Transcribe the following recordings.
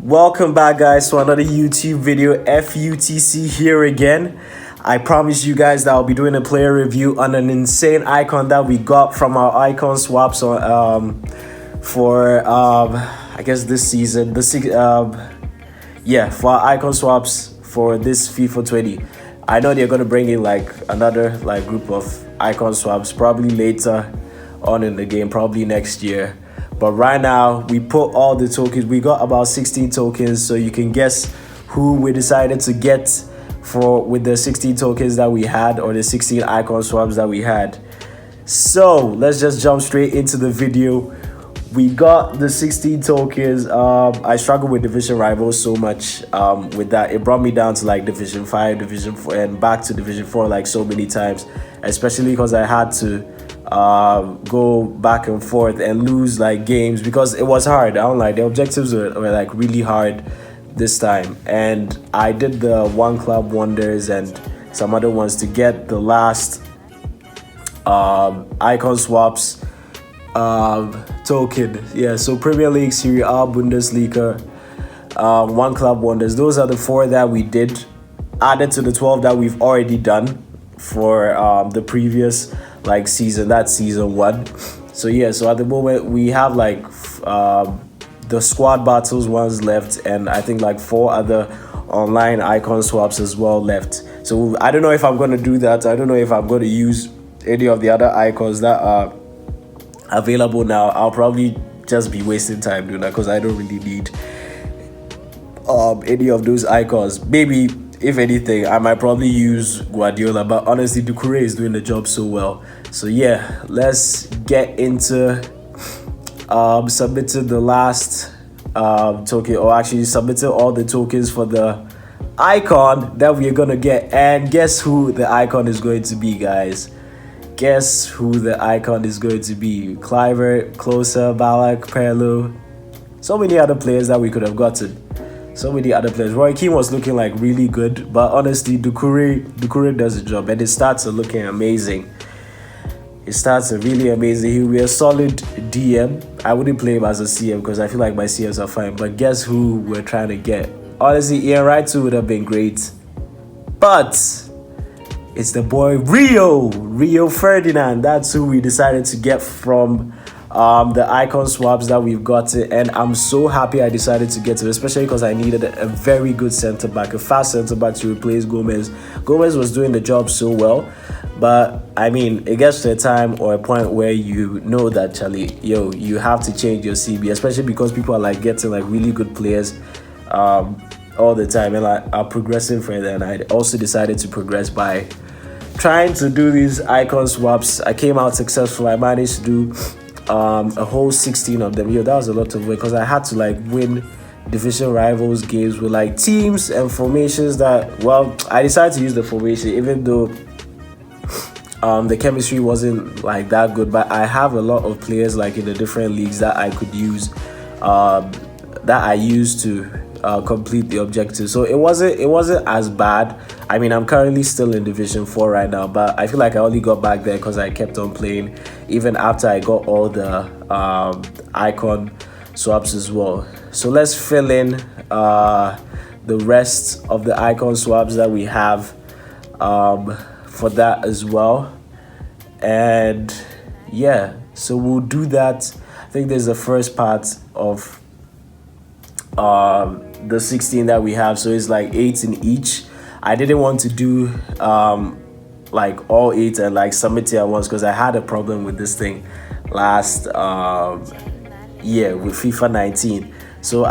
Welcome back, guys, to another YouTube video. FUTC here again. I promise you guys that I'll be doing a player review on an insane icon that we got from our icon swaps on for I guess this season. For our icon swaps for this FIFA 20. I know they're gonna bring in like another group of icon swaps probably later on in the game, probably next year. But right now, we put all the tokens. We got about 16 tokens, so you can guess who we decided to get with the 16 tokens that we had, or the 16 icon swaps that we had. So let's just jump straight into the video. We got the 16 tokens. I struggled with Division Rivals so much with that. It brought me down to like Division 5, Division 4, and back to Division 4 like so many times, especially because I had to go back and forth and lose like games because it was hard. I don't like the objectives were like really hard this time, and I did the one club wonders and some other ones to get the last icon swaps token. Yeah, so Premier League, Serie A, Bundesliga, one club wonders. Those are the 4 that we did, added to the 12 that we've already done for the previous season. That's season 1. So yeah, so at the moment we have like the squad battles ones left, and I think like 4 other online icon swaps as well left. So I don't know if I'm going to do that. I don't know if I'm going to use any of the other icons that are available now. I'll probably just be wasting time doing that because I don't really need any of those icons. Maybe if anything, I might probably use Guardiola, but honestly, Doucouré is doing the job so well. So yeah, let's get into submitting the last token, or actually submitting all the tokens for the icon that we're gonna get. And guess who the icon is going to be, guys? Guess who the icon is going to be? Kluivert, Klose, Ballack, Perlo, so many other players that we could have gotten. So many other players. Roy Keane was looking like really good, but honestly, Doucouré does the job, and it starts looking amazing. It starts really amazing. He'll be a solid DM. I wouldn't play him as a CM because I feel like my CMs are fine. But guess who we're trying to get? Honestly, Ian Wright too would have been great, but it's the boy Rio Ferdinand. That's who we decided to get from the icon swaps that we've gotten, and I'm so happy I decided to get him, especially because I needed a very good center back, a fast center back to replace Gomez. Gomez was doing the job so well, but I mean, it gets to a time or a point where you know that, Charlie, you have to change your CB, especially because people are like getting like really good players all the time and like are progressing further. And I also decided to progress by trying to do these icon swaps. I came out successful. I managed to do a whole 16 of them. That was a lot of work because I had to like win Division Rivals games with like teams and formations that, well, I decided to use the formation even though the chemistry wasn't like that good, but I have a lot of players like in the different leagues that I could use, that I used to complete the objective. So it wasn't as bad. I mean, I'm currently still in Division 4 right now, but I feel like I only got back there because I kept on playing even after I got all the icon swaps as well. So let's fill in the rest of the icon swaps that we have for that as well. And yeah, so we'll do that. I think there's the first part of the 16 that we have, so it's like 8 in each. I didn't want to do like all 8 and like submit it at once because I had a problem with this thing last year with FIFA 19. So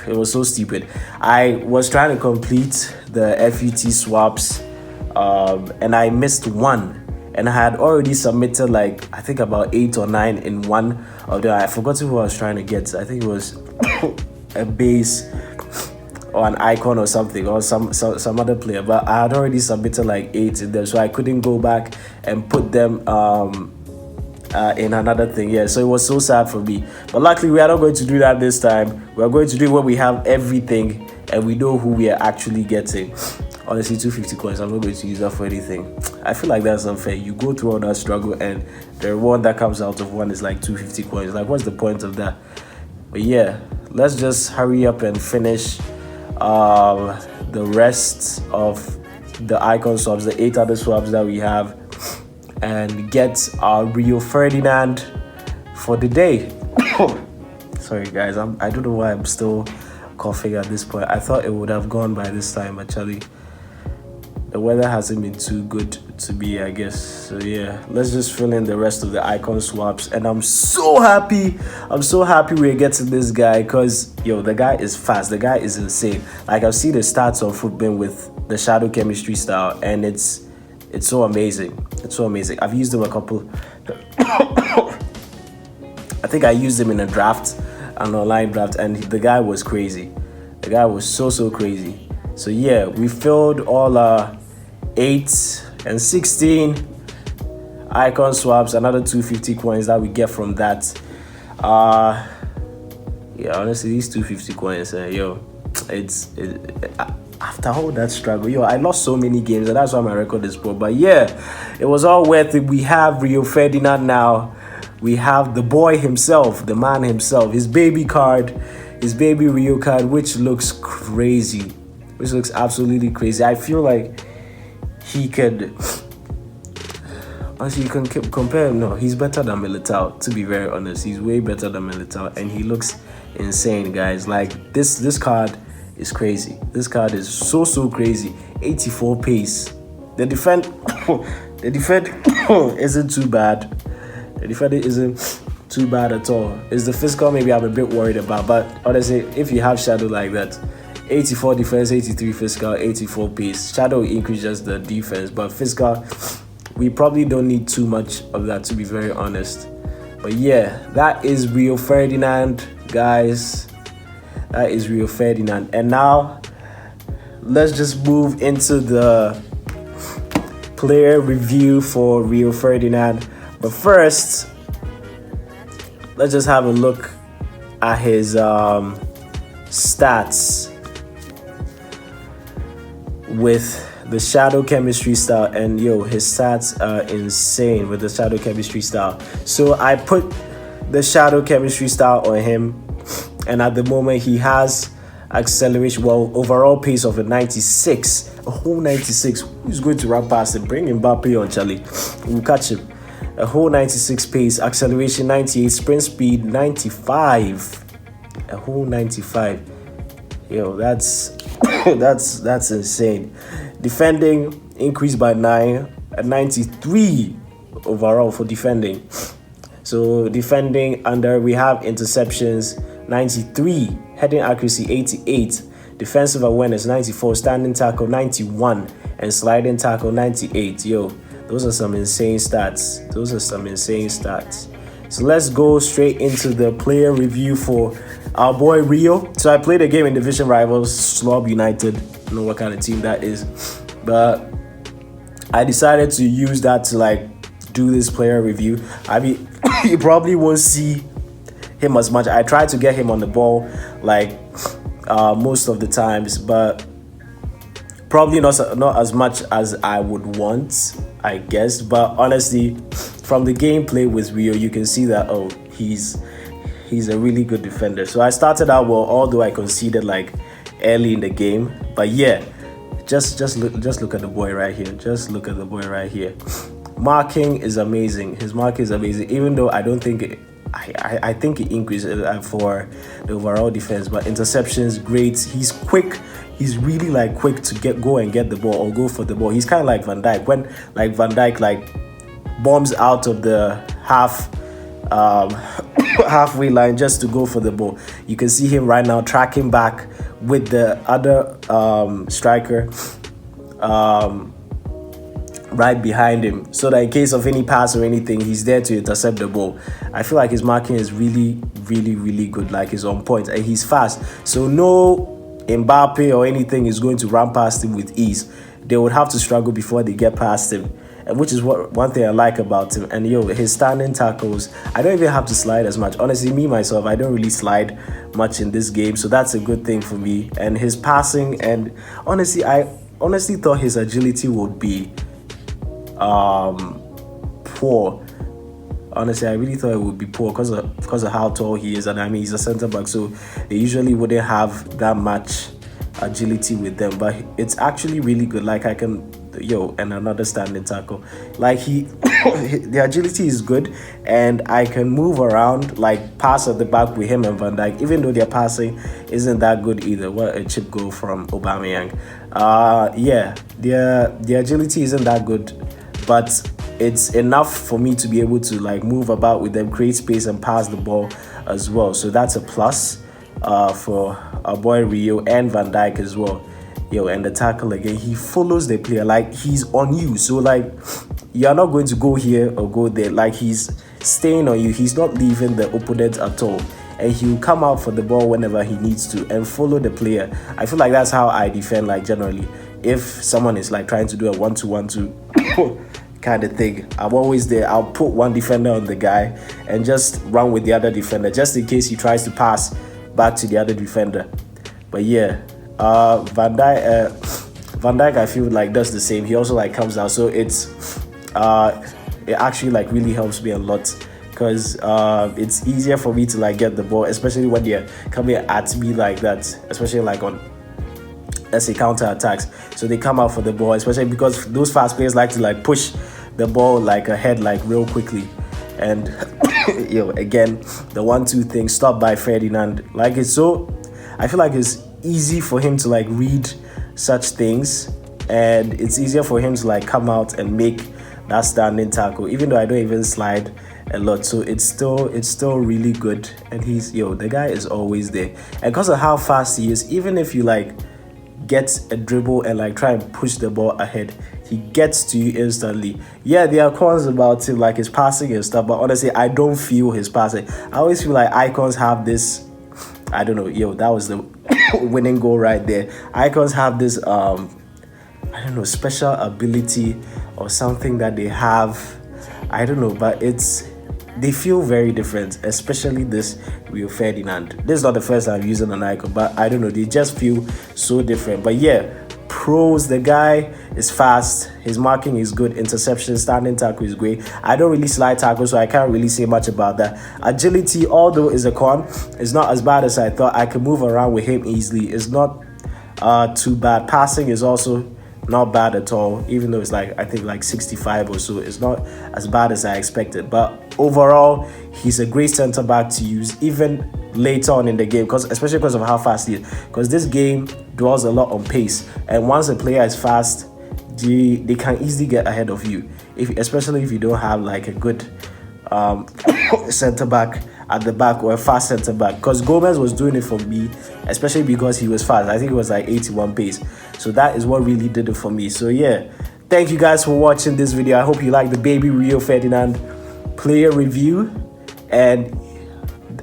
it was so stupid. I was trying to complete the FUT swaps and I missed one, and I had already submitted like I think about 8 or 9 in one of them. I forgot who I was trying to get. I think it was a base or an icon or something, or some other player, but I had already submitted like 8 in them, so I couldn't go back and put them in another thing. Yeah, so it was so sad for me, but luckily we are not going to do that this time. We are going to do where we have everything and we know who we are actually getting. Honestly, 250 coins, I'm not going to use that for anything. I feel like that's unfair. You go through all that struggle and the reward that comes out of one is like 250 coins. Like, what's the point of that? But yeah, let's just hurry up and finish the rest of the icon swaps, the 8 other swaps that we have, and get our Rio Ferdinand for the day. Sorry guys, I don't know why I'm still coughing at this point. I thought it would have gone by this time. Actually, the weather hasn't been too good to be, I guess. So yeah, let's just fill in the rest of the icon swaps. And I'm so happy we're getting this guy, because yo, the guy is fast, the guy is insane. Like, I've seen the stats on Footbin with the shadow chemistry style, and it's so amazing. It's so amazing. I've used him a couple I think I used him in a draft, an online draft, and the guy was crazy. The guy was so crazy. So yeah, we filled all our 8 and 16 icon swaps, another 250 coins that we get from that. Yeah, honestly, these 250 coins, yo, after all that struggle, yo, I lost so many games, and that's why my record is poor. But yeah, it was all worth it. We have Rio Ferdinand now. We have the boy himself, the man himself, his baby card, his baby Rio card, which looks crazy, which looks absolutely crazy. I feel like he could, honestly, you can compare him. No, he's better than Militao, to be very honest. He's way better than Militao, and he looks insane, guys. Like, this card is crazy. This card is so crazy. 84 pace. The defend isn't too bad. The defender isn't too bad at all. It's the physical maybe I'm a bit worried about, but honestly, if you have Shadow like that, 84 defense, 83 physical, 84 pace. Shadow increases the defense, but physical, we probably don't need too much of that, to be very honest. But yeah, that is Rio Ferdinand, guys. That is Rio Ferdinand. And now, let's just move into the player review for Rio Ferdinand. But first, let's just have a look at his stats with the shadow chemistry style. And yo, his stats are insane with the shadow chemistry style. So I put the shadow chemistry style on him, and at the moment he has acceleration, well, overall pace of a 96, a whole 96. Who's going to run past him? Bring Mbappe on, Charlie. We'll catch him. A whole 96 pace, acceleration 98, sprint speed 95, a whole 95. Yo, that's that's insane. Defending increased by 9, at 93 overall for defending. So defending under, we have interceptions 93, heading accuracy 88, defensive awareness 94, standing tackle 91, and sliding tackle 98. Yo, those are some insane stats. So let's go straight into the player review for our boy Rio. So I played a game in Division Rivals, Slob United. I don't know what kind of team that is, but I decided to use that to like do this player review. I mean, you probably won't see him as much. I tried to get him on the ball like most of the times, but probably not as much as I would want, I guess. But honestly, from the gameplay with Rio, you can see that, oh, he's a really good defender. So I started out well, although I conceded like early in the game. But yeah, just look at the boy right here. Just look at the boy right here. Marking is amazing. His marking is amazing. Even though I don't think I think it increased for the overall defense, but interceptions great. He's quick. He's really like quick to go and get the ball or go for the ball. He's kind of like Van Dijk. When like Van Dijk like bombs out of the halfway line just to go for the ball, you can see him right now tracking back with the other striker right behind him, so that in case of any pass or anything, he's there to intercept the ball. I feel like his marking is really good. Like, he's on point and he's fast, so no Mbappe or anything is going to run past him with ease. They would have to struggle before they get past him, and which is one thing I like about him. And yo, his standing tackles, I don't even have to slide as much. Honestly, me myself, I don't really slide much in this game, so that's a good thing for me. And his passing, and honestly, I honestly thought his agility would be poor, Honestly, I really thought it would be poor because of how tall he is, and I mean he's a centre back, so they usually wouldn't have that much agility with them. But it's actually really good. Like I can, and another standing tackle. Like the agility is good, and I can move around, like pass at the back with him and Van Dijk. Even though their passing isn't that good either. What a chip goal from Aubameyang. Yeah, the agility isn't that good, but it's enough for me to be able to like move about with them, create space and pass the ball as well. So that's a plus for our boy Rio and Van Dijk as well. And the tackle again, he follows the player, like he's on you. So like you're not going to go here or go there, like he's staying on you. He's not leaving the opponent at all, and he'll come out for the ball whenever he needs to and follow the player. I feel like that's how I defend, like generally. If someone is like trying to do a 1-2-1-2 kind of thing, I'm always there. I'll put one defender on the guy and just run with the other defender, just in case he tries to pass back to the other defender. But yeah, Van Dijk I feel like does the same. He also like comes down, so it actually like really helps me a lot, because it's easier for me to like get the ball, especially when they're coming at me like that, especially like on, let's say, counter attacks. So they come out for the ball, especially because those fast players like to like push the ball like ahead like real quickly. And again, the 1-2 thing stopped by Ferdinand, like it's so, I feel like it's easy for him to like read such things, and it's easier for him to like come out and make that standing tackle, even though I don't even slide a lot. So it's still really good, and he's the guy is always there. And because of how fast he is, even if you like get a dribble and like try and push the ball ahead, he gets to you instantly. Yeah, there are cons about him, like his passing and stuff, but honestly I don't feel his passing. I always feel like icons have this, I don't know, that was the winning goal right there. Icons have this I don't know, special ability or something that they have, I don't know, but they feel very different, especially this Rio Ferdinand. This is not the first time I'm using an icon, but I don't know, they just feel so different. But yeah, pros, the guy is fast, his marking is good, interception, standing tackle is great. I don't really slide tackle, so I can't really say much about that. Agility, although is a con, is not as bad as I thought. I can move around with him easily. It's not too bad. Passing is also not bad at all, even though it's like I think like 65 or so. It's not as bad as I expected, but overall he's a great center back to use even later on in the game, especially because of how fast he is, because this game dwells a lot on pace, and once a player is fast, they can easily get ahead of you, especially if you don't have like a good center back at the back, or a fast center back, because Gomez was doing it for me, especially because he was fast. I think it was like 81 pace, so that is what really did it for me. So yeah, thank you guys for watching this video. I hope you like the baby Rio Ferdinand player review, and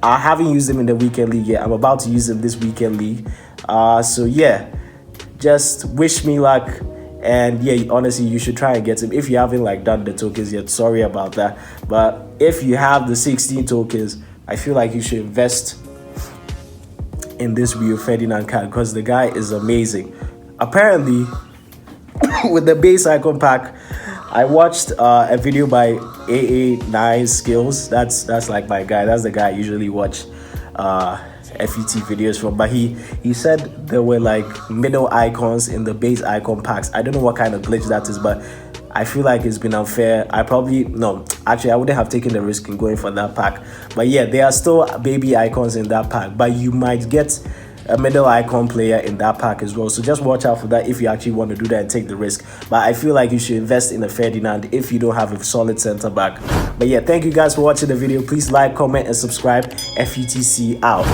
I haven't used him in the weekend league yet. I'm about to use him this weekend league. So yeah, just wish me luck. And yeah, honestly, you should try and get him if you haven't like done the tokens yet. Sorry about that, but if you have the 16 tokens, I feel like you should invest in this Rio Ferdinand card, because the guy is amazing. Apparently, with the base icon pack, I watched a video by AA9 Skills. That's like my guy. That's the guy I usually watch FUT videos from, but he said there were like middle icons in the base icon packs. I don't know what kind of glitch that is, but I feel like it's been unfair. I wouldn't have taken the risk in going for that pack. But yeah, there are still baby icons in that pack, but you might get a middle icon player in that pack as well. So just watch out for that if you actually want to do that and take the risk. But I feel like you should invest in a Ferdinand if you don't have a solid center back. But yeah, thank you guys for watching the video. Please like, comment, and subscribe. FUTC out.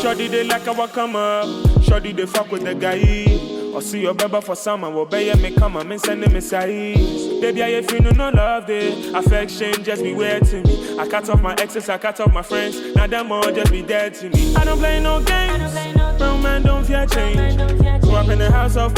Shorty they like our come up. Shorty they fuck with the guy. Or see your brother for summer. Will be me come and send them a size. Baby, I feel no love day. Affection just be weird to me. I cut off my exes, I cut off my friends. Now them all just be dead to me. I don't play no games. Brown man don't fear change. Grew up in the house of